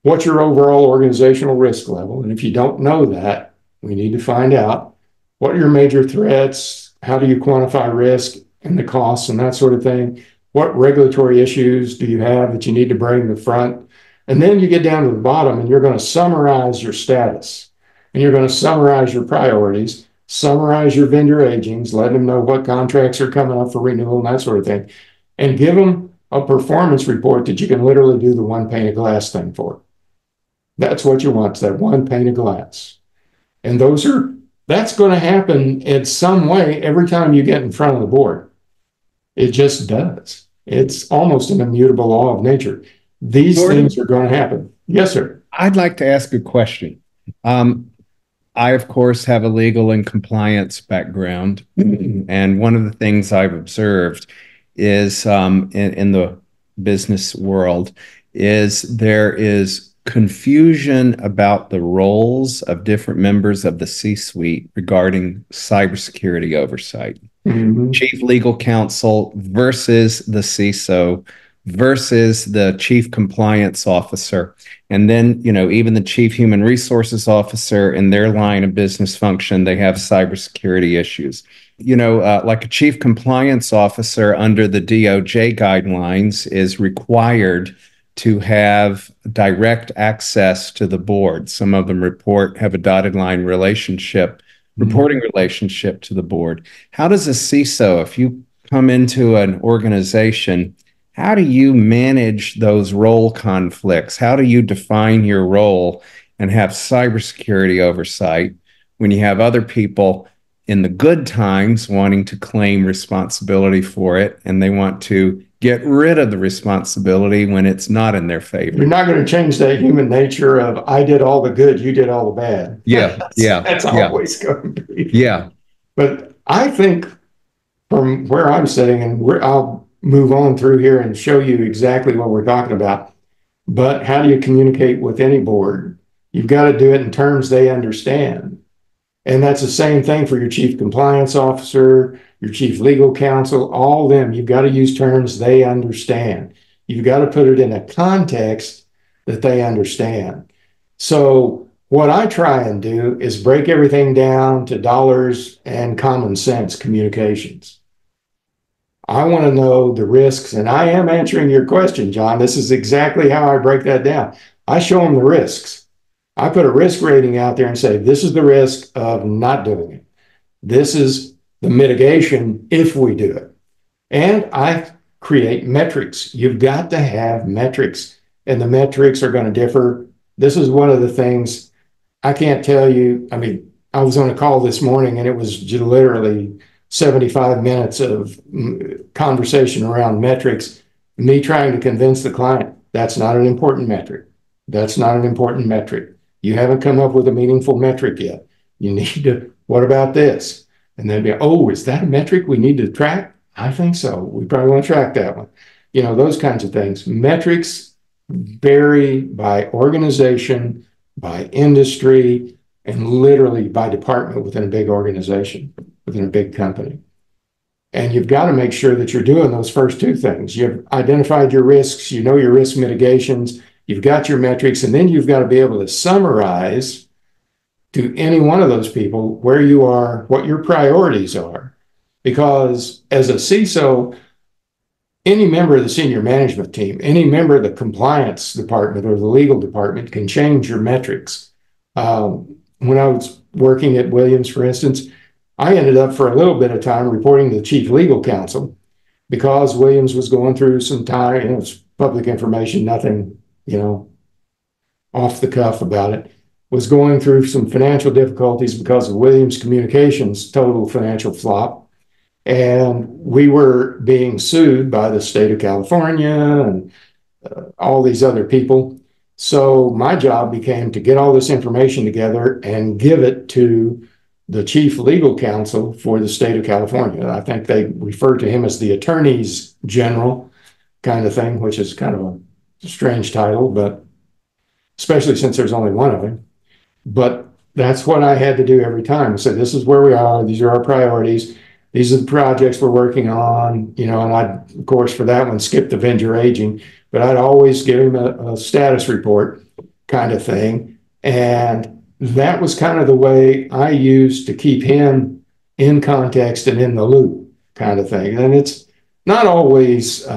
what's your overall organizational risk level. And if you don't know that, we need to find out what are your major threats, how do you quantify risk and the costs and that sort of thing? What regulatory issues do you have that you need to bring to the front? And then you get down to the bottom and you're going to summarize your status and you're going to summarize your priorities, summarize your vendor agings, let them know what contracts are coming up for renewal and that sort of thing, and give them a performance report that you can literally do the one pane of glass thing for. That's what you want, that one pane of glass. And that's going to happen in some way every time you get in front of the board. It just does. It's almost an immutable law of nature. These Gordon, things are going to happen. Yes, sir. I'd like to ask a question. I, of course, have a legal and compliance background. And one of the things I've observed is in the business world is there is confusion about the roles of different members of the C-suite regarding cybersecurity oversight. Mm-hmm. Chief legal counsel versus the CISO versus the chief compliance officer. And then, even the chief human resources officer in their line of business function, they have cybersecurity issues. Like a chief compliance officer under the DOJ guidelines is required to have direct access to the board. Some of them have a dotted line reporting relationship to the board. How does a CISO, if you come into an organization, how do you manage those role conflicts? How do you define your role and have cybersecurity oversight when you have other people in the good times wanting to claim responsibility for it, and they want to get rid of the responsibility when it's not in their favor? You're not going to change that human nature of I did all the good, you did all the bad. Yeah, that's always going to be. Yeah. But I think from where I'm sitting, and I'll move on through here and show you exactly what we're talking about. But how do you communicate with any board? You've got to do it in terms they understand. And that's the same thing for your chief compliance officer, your chief legal counsel, all of them. You've got to use terms they understand. You've got to put it in a context that they understand. So what I try and do is break everything down to dollars and common sense communications. I want to know the risks, and I am answering your question, John. This is exactly how I break that down. I show them the risks. I put a risk rating out there and say, this is the risk of not doing it. This is the mitigation if we do it. And I create metrics. You've got to have metrics, and the metrics are going to differ. This is one of the things I can't tell you. I mean, I was on a call this morning and it was literally 75 minutes of conversation around metrics, me trying to convince the client that's not an important metric. That's not an important metric. You haven't come up with a meaningful metric yet. You need to, what about this? And then be, oh, is that a metric we need to track? I think so. We probably want to track that one. Those kinds of things. Metrics vary by organization, by industry, and literally by department within a big organization, within a big company. And you've got to make sure that you're doing those first two things. You've identified your risks, you know your risk mitigations, you've got your metrics, and then you've got to be able to summarize to any one of those people where you are, what your priorities are. Because as a CISO, any member of the senior management team, any member of the compliance department or the legal department can change your metrics. When I was working at Williams, for instance, I ended up for a little bit of time reporting to the chief legal counsel because Williams was going through some time, and it was public information, nothing, off the cuff about it, was going through some financial difficulties because of Williams Communications' total financial flop. And we were being sued by the state of California and all these other people. So my job became to get all this information together and give it to the chief legal counsel for the state of California. I think they refer to him as the attorneys general kind of thing, which is kind of a strange title, but especially since there's only one of them. But that's what I had to do every time. I said, this is where we are. These are our priorities. These are the projects we're working on, and I'd, of course, for that one, skip the vendor aging, but I'd always give him a status report kind of thing. And that was kind of the way I used to keep him in context and in the loop kind of thing. And it's not always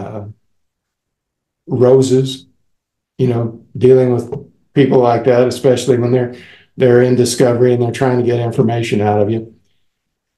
roses, dealing with people like that, especially when they're in discovery and they're trying to get information out of you.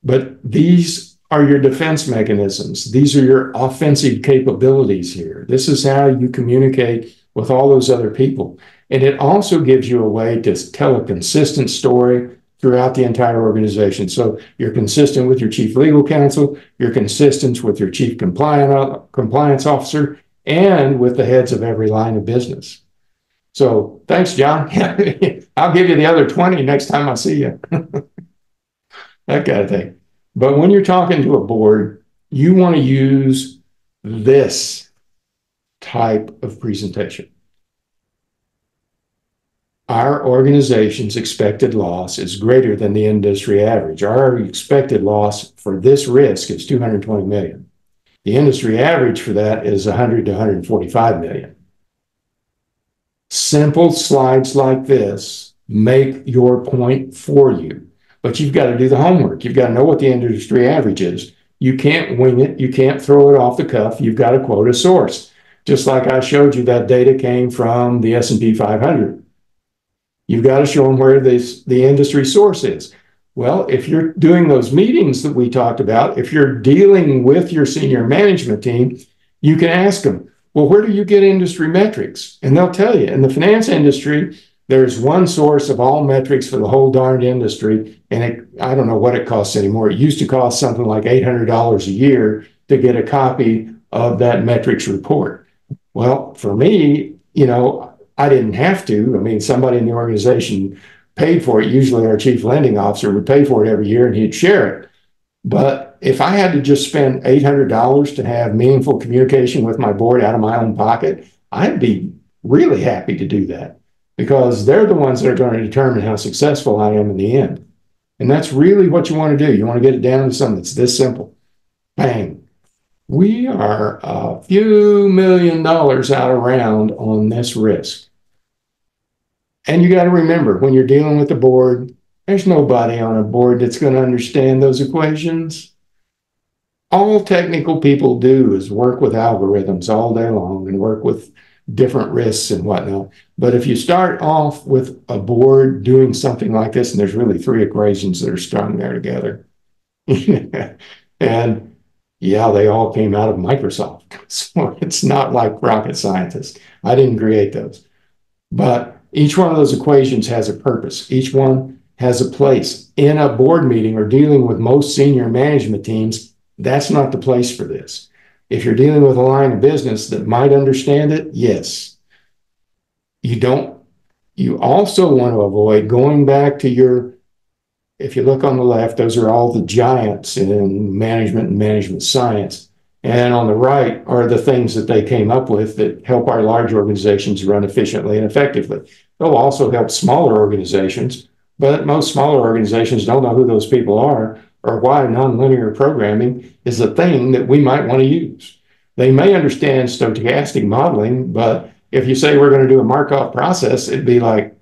But these are your defense mechanisms. These are your offensive capabilities here. This is how you communicate with all those other people. And it also gives you a way to tell a consistent story throughout the entire organization. So you're consistent with your chief legal counsel, you're consistent with your chief compliance officer, and with the heads of every line of business. So thanks, John. I'll give you the other 20 next time I see you. That kind of thing. But when you're talking to a board, you want to use this type of presentation. Our organization's expected loss is greater than the industry average. Our expected loss for this risk is 220 million. The industry average for that is 100 to 145 million. Simple slides like this make your point for you, but you've got to do the homework. You've got to know what the industry average is. You can't wing it. You can't throw it off the cuff. You've got to quote a source. Just like I showed you, that data came from the S&P 500. You've got to show them where the industry source is. Well, if you're doing those meetings that we talked about, if you're dealing with your senior management team, you can ask them, well, where do you get industry metrics? And they'll tell you. In the finance industry, there's one source of all metrics for the whole darned industry. And I don't know what it costs anymore. It used to cost something like $800 a year to get a copy of that metrics report. Well, for me, I didn't have to. I mean, somebody in the organization paid for it. Usually our chief lending officer would pay for it every year and he'd share it. But if I had to just spend $800 to have meaningful communication with my board out of my own pocket, I'd be really happy to do that, because they're the ones that are going to determine how successful I am in the end. And that's really what you want to do. You want to get it down to something that's this simple. Bang. We are a few $1 million out around on this risk. And you got to remember, when you're dealing with the board, there's nobody on a board that's going to understand those equations. All technical people do is work with algorithms all day long and work with different risks and whatnot. But if you start off with a board doing something like this, and there's really 3 equations that are strung there together, and yeah, they all came out of Microsoft. So it's not like rocket scientists. I didn't create those. But each one of those equations has a purpose. Each one has a place. In a board meeting or dealing with most senior management teams, that's not the place for this. If you're dealing with a line of business that might understand it, yes. You also want to avoid going back to if you look on the left, those are all the giants in management and management science. And on the right are the things that they came up with that help our large organizations run efficiently and effectively. They'll also help smaller organizations, but most smaller organizations don't know who those people are or why nonlinear programming is a thing that we might want to use. They may understand stochastic modeling, but if you say we're going to do a Markov process, it'd be like,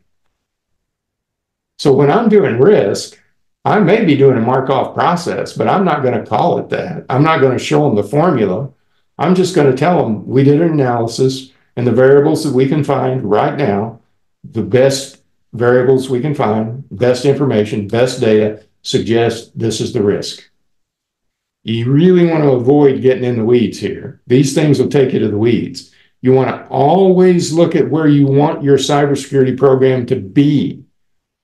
so when I'm doing risk, I may be doing a Markov process, but I'm not going to call it that. I'm not going to show them the formula. I'm just going to tell them we did an analysis and the variables that we can find right now, the best variables we can find, best information, best data, suggest this is the risk. You really want to avoid getting in the weeds here. These things will take you to the weeds. You want to always look at where you want your cybersecurity program to be.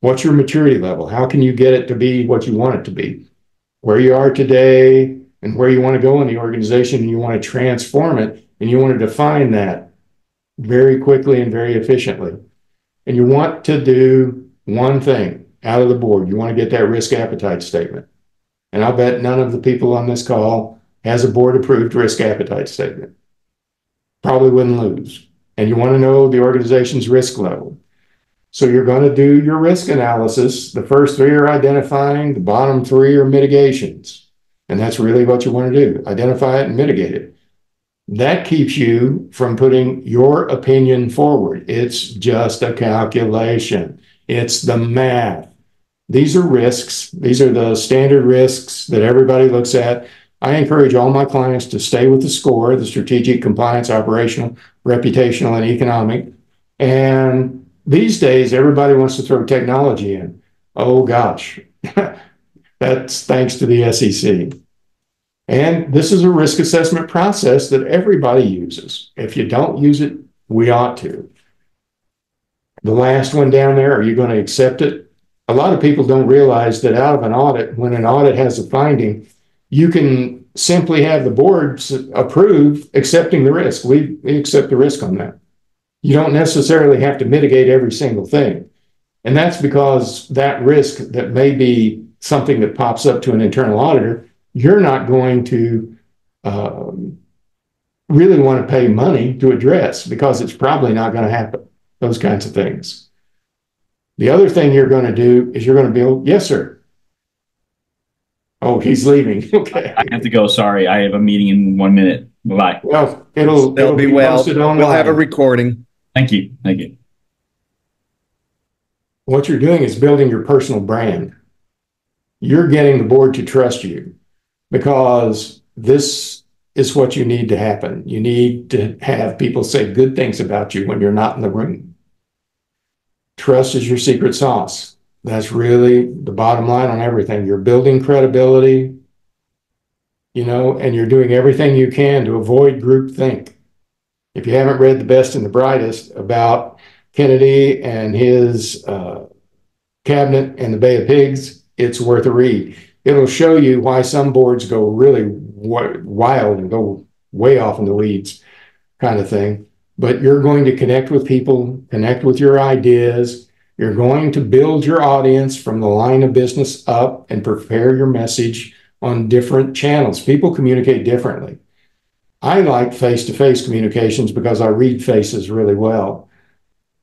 What's your maturity level? How can you get it to be what you want it to be? Where you are today and where you want to go in the organization, and you want to transform it, and you want to define that very quickly and very efficiently. And you want to do one thing out of the board. You want to get that risk appetite statement. And I'll bet none of the people on this call has a board-approved risk appetite statement. Probably wouldn't lose. And you want to know the organization's risk level. So you're going to do your risk analysis. The first 3 are identifying, the bottom 3 are mitigations. And that's really what you want to do, identify it and mitigate it. That keeps you from putting your opinion forward. It's just a calculation. It's the math. These are risks. These are the standard risks that everybody looks at. I encourage all my clients to stay with the SCORE, the strategic, compliance, operational, reputational, and economic. And these days, everybody wants to throw technology in. Oh, gosh, that's thanks to the SEC. And this is a risk assessment process that everybody uses. If you don't use it, we ought to. The last one down there, are you going to accept it? A lot of people don't realize that out of an audit, when an audit has a finding, you can simply have the boards approve accepting the risk. We accept the risk on that. You don't necessarily have to mitigate every single thing. And that's because that risk that may be something that pops up to an internal auditor, you're not going to really want to pay money to address because it's probably not going to happen, those kinds of things. The other thing you're going to do is you're going to build, yes, sir. Oh, he's leaving. Okay. I have to go. Sorry. I have a meeting in 1 minute. Bye-bye. Well, it'll be posted online. We'll have a recording. Thank you. Thank you. What you're doing is building your personal brand. You're getting the board to trust you because this is what you need to happen. You need to have people say good things about you when you're not in the room. Trust is your secret sauce. That's really the bottom line on everything. You're building credibility, you know, and you're doing everything you can to avoid groupthink. If you haven't read The Best and the Brightest about Kennedy and his cabinet and the Bay of Pigs, it's worth a read. It'll show you why some boards go really wild and go way off in the weeds kind of thing. But you're going to connect with people, connect with your ideas. You're going to build your audience from the line of business up and prepare your message on different channels. People communicate differently. I like face-to-face communications because I read faces really well.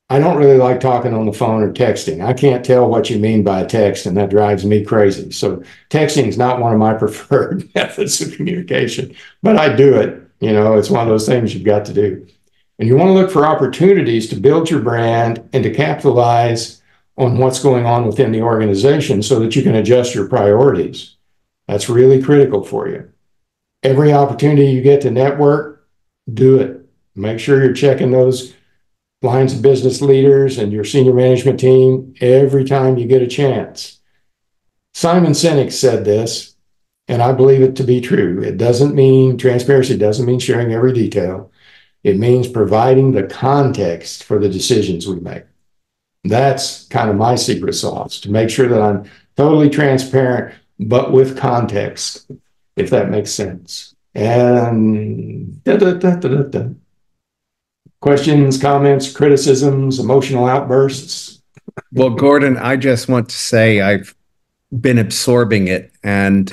I don't really like talking on the phone or texting. I can't tell what you mean by a text, and that drives me crazy. So texting is not one of my preferred methods of communication, but I do it. You know, it's one of those things you've got to do. And you want to look for opportunities to build your brand and to capitalize on what's going on within the organization so that you can adjust your priorities. That's really critical for you. Every opportunity you get to network, do it. Make sure you're checking those lines of business leaders and your senior management team every time you get a chance. Simon Sinek said this, and I believe it to be true. It doesn't mean transparency, doesn't mean sharing every detail. It means providing the context for the decisions we make. That's kind of my secret sauce, to make sure that I'm totally transparent, but with context, if that makes sense. And questions, comments, criticisms, emotional outbursts? Well, Gordon, I just want to say I've been absorbing it, and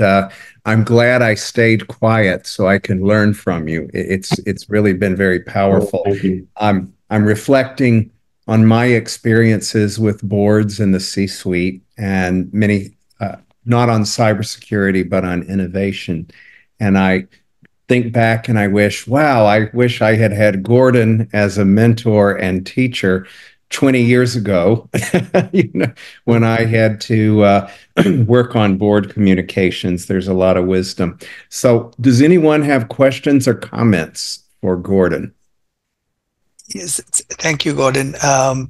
I'm glad I stayed quiet so I can learn from you. It's really been very powerful. Oh, thank you. I'm reflecting on my experiences with boards in the C-suite and many, not on cybersecurity, but on innovation. And I think back and I wish I had had Gordon as a mentor and teacher 20 years ago, you know, when I had to work on board communications. There's a lot of wisdom. So does anyone have questions or comments for Gordon? Yes, thank you, Gordon.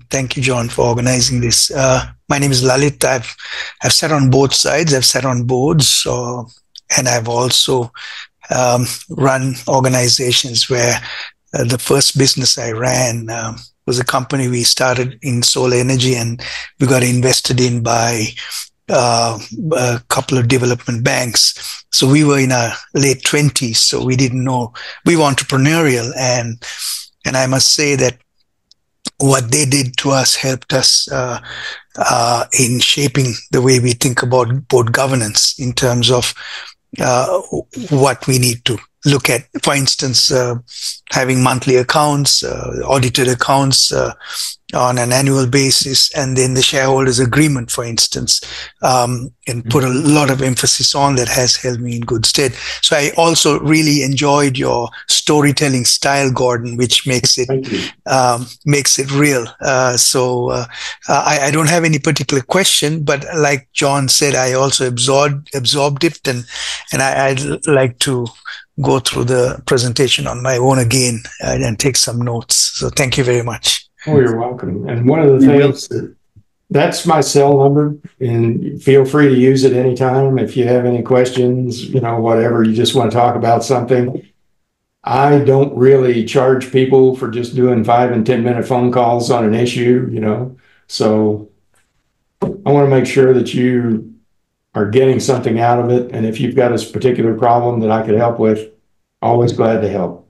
Thank you, John, for organizing this. My name is Lalit. I've sat on both sides. I've sat on boards, and I've also run organizations where the first business I ran was a company we started in solar energy, and we got invested in by a couple of development banks. So we were in our late 20s, so we didn't know. We were entrepreneurial, and I must say that what they did to us helped us in shaping the way we think about board governance in terms of what we need to look at, for instance, having monthly accounts, audited accounts on an annual basis, and then the shareholders agreement, for instance, and put a lot of emphasis on that has held me in good stead. So I also really enjoyed your storytelling style, Gordon, which makes it real. I don't have any particular question, but like John said, I also absorbed it, and I'd like to go through the presentation on my own again and take some notes. So thank you very much. Oh, you're welcome. And one of the things, that's my cell number, and feel free to use it anytime. If you have any questions, whatever, you just want to talk about something. I don't really charge people for just doing 5 and 10-minute phone calls on an issue, so I want to make sure that you are getting something out of it. And if you've got a particular problem that I could help with, always glad to help.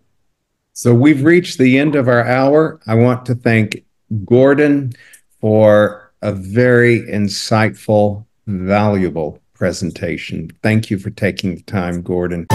So we've reached the end of our hour. I want to thank Gordon for a very insightful, valuable presentation. Thank you for taking the time, Gordon.